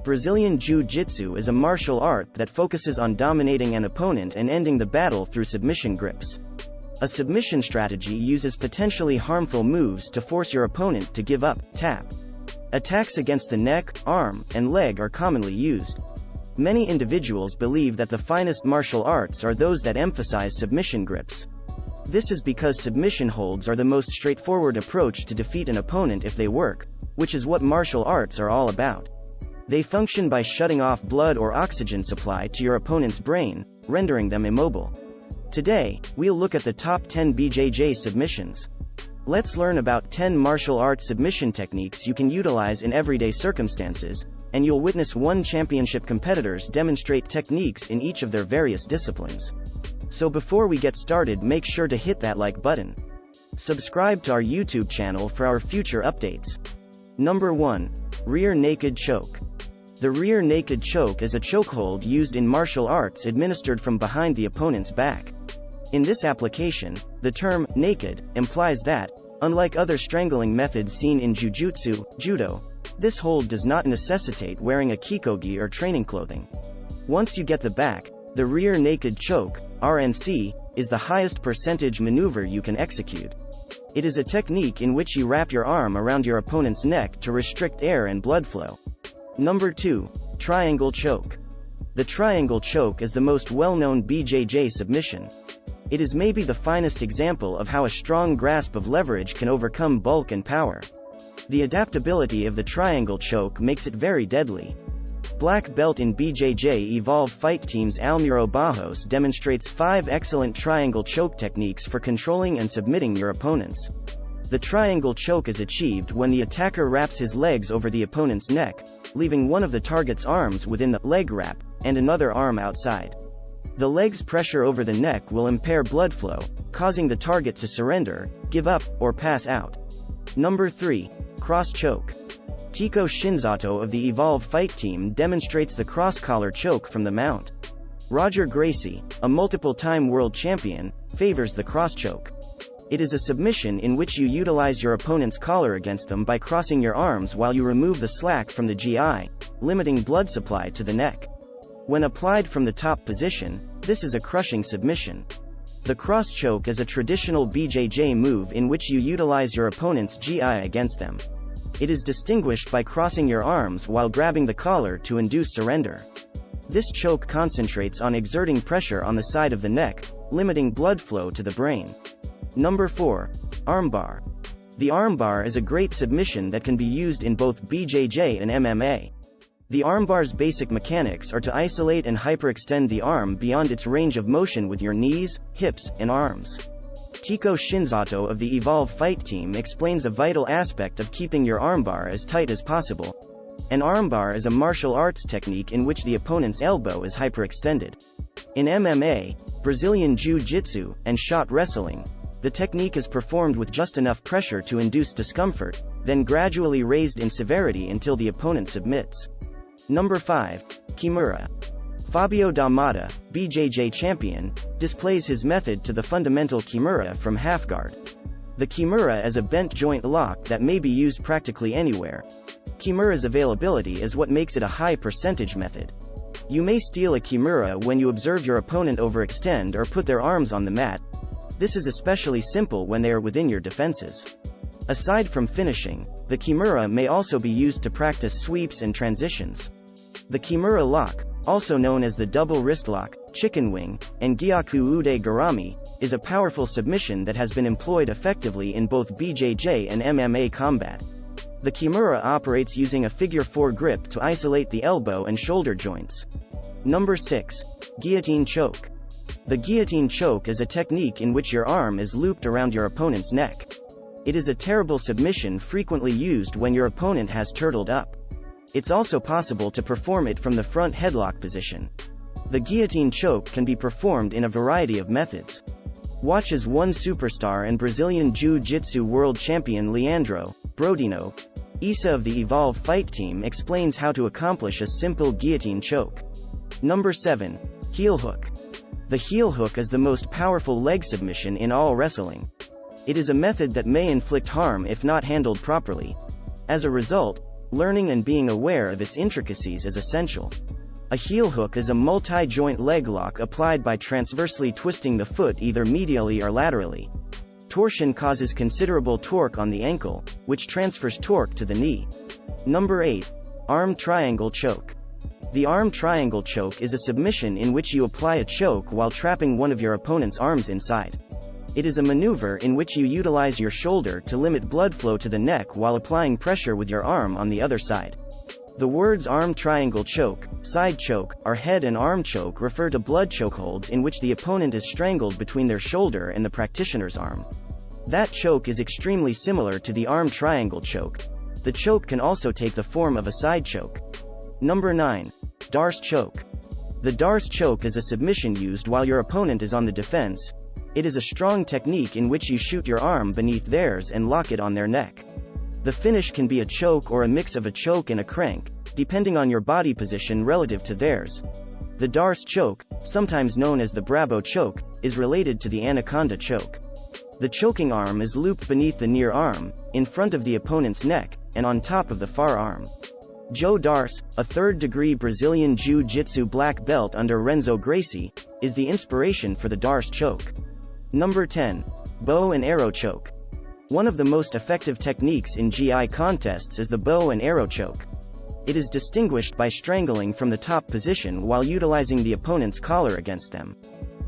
Brazilian Jiu-Jitsu is a martial art that focuses on dominating an opponent and ending the battle through submission grips. A submission strategy uses potentially harmful moves to force your opponent to give up, tap. Attacks against the neck, arm, and leg are commonly used. Many individuals believe that the finest martial arts are those that emphasize submission grips. This is because submission holds are the most straightforward approach to defeat an opponent if they work, which is what martial arts are all about. They function by shutting off blood or oxygen supply to your opponent's brain, rendering them immobile. Today, we'll look at the top 10 BJJ submissions. Let's learn about 10 martial arts submission techniques you can utilize in everyday circumstances, and you'll witness one championship competitors demonstrate techniques in each of their various disciplines. So before we get started, make sure to hit that like button. Subscribe to our YouTube channel for our future updates. Number 1. Rear Naked Choke. The rear naked choke is a chokehold used in martial arts administered from behind the opponent's back. In this application, the term naked implies that, unlike other strangling methods seen in Jiu-Jitsu, Judo, this hold does not necessitate wearing a kikogi or training clothing. Once you get the back, the rear naked choke, RNC, is the highest percentage maneuver you can execute. It is a technique in which you wrap your arm around your opponent's neck to restrict air and blood flow. Number 2. Triangle Choke. The triangle choke is the most well-known BJJ submission. It is maybe the finest example of how a strong grasp of leverage can overcome bulk and power. The adaptability of the triangle choke makes it very deadly. Black belt in BJJ Evolve Fight Team's Almiro Bajos demonstrates 5 excellent triangle choke techniques for controlling and submitting your opponents. The triangle choke is achieved when the attacker wraps his legs over the opponent's neck, leaving one of the target's arms within the leg wrap, and another arm outside. The leg's pressure over the neck will impair blood flow, causing the target to surrender, give up, or pass out. Number 3. Cross Choke. Tico Shinzato of the Evolve Fight Team demonstrates the cross-collar choke from the mount. Roger Gracie, a multiple-time world champion, favors the cross choke. It is a submission in which you utilize your opponent's collar against them by crossing your arms while you remove the slack from the GI, limiting blood supply to the neck. When applied from the top position, this is a crushing submission. The cross choke is a traditional BJJ move in which you utilize your opponent's GI against them. It is distinguished by crossing your arms while grabbing the collar to induce surrender. This choke concentrates on exerting pressure on the side of the neck, limiting blood flow to the brain. Number 4. Armbar. The armbar is a great submission that can be used in both BJJ and MMA. The armbar's basic mechanics are to isolate and hyperextend the arm beyond its range of motion with your knees, hips, and arms. Tico Shinzato of the Evolve Fight Team explains a vital aspect of keeping your armbar as tight as possible. An armbar is a martial arts technique in which the opponent's elbow is hyperextended. In MMA, Brazilian Jiu-Jitsu, and shot wrestling, the technique is performed with just enough pressure to induce discomfort, then gradually raised in severity until the opponent submits. Number 5. Kimura. Fabio D'Amata, BJJ champion, displays his method to the fundamental Kimura from half guard. The Kimura is a bent joint lock that may be used practically anywhere. Kimura's availability is what makes it a high percentage method. You may steal a Kimura when you observe your opponent overextend or put their arms on the mat. This is especially simple when they are within your defenses. Aside from finishing, the Kimura may also be used to practice sweeps and transitions. The Kimura lock, also known as the double wrist lock, chicken wing, and Gyaku Ude Garami, is a powerful submission that has been employed effectively in both BJJ and MMA combat. The Kimura operates using a figure 4 grip to isolate the elbow and shoulder joints. Number 6. Guillotine Choke. The guillotine choke is a technique in which your arm is looped around your opponent's neck. It is a terrible submission frequently used when your opponent has turtled up. It's also possible to perform it from the front headlock position. The guillotine choke can be performed in a variety of methods. Watch as one superstar and Brazilian Jiu-Jitsu world champion Leandro Brodino Issa of the Evolve Fight Team explains how to accomplish a simple guillotine choke. Number 7. Heel Hook. The heel hook is the most powerful leg submission in all wrestling. It is a method that may inflict harm if not handled properly. As a result, Learning and being aware of its intricacies is essential. A heel hook is a multi-joint leg lock applied by transversely twisting the foot either medially or laterally. Torsion causes considerable torque on the ankle, which transfers torque to the knee. Number 8. Arm triangle choke. The arm triangle choke is a submission in which you apply a choke while trapping one of your opponent's arms inside. It is a maneuver in which you utilize your shoulder to limit blood flow to the neck while applying pressure with your arm on the other side. The words arm triangle choke, side choke, or head and arm choke refer to blood chokeholds in which the opponent is strangled between their shoulder and the practitioner's arm. That choke is extremely similar to the arm triangle choke. The choke can also take the form of a side choke. Number 9. Darce choke. The darce choke is a submission used while your opponent is on the defense. It is a strong technique in which you shoot your arm beneath theirs and lock it on their neck. The finish can be a choke or a mix of a choke and a crank, depending on your body position relative to theirs. The darce choke, sometimes known as the Bravo choke, is related to the anaconda choke. The choking arm is looped beneath the near arm, in front of the opponent's neck, and on top of the far arm. Joe Darce, a third-degree Brazilian Jiu-Jitsu black belt under Renzo Gracie, is the inspiration for the darce choke. Number 10. Bow and arrow choke. One of the most effective techniques in GI contests is the bow and arrow choke. It is distinguished by strangling from the top position while utilizing the opponent's collar against them.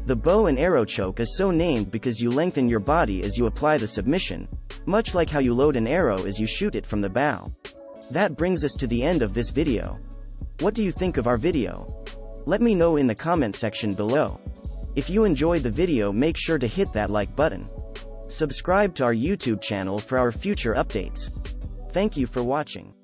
The bow and arrow choke is so named because you lengthen your body as you apply the submission, much like how you load an arrow as you shoot it from the bow. That brings us to the end of this video. What do you think of our video? Let me know in the comment section below. If you enjoyed the video, make sure to hit that like button. Subscribe to our YouTube channel for our future updates. Thank you for watching.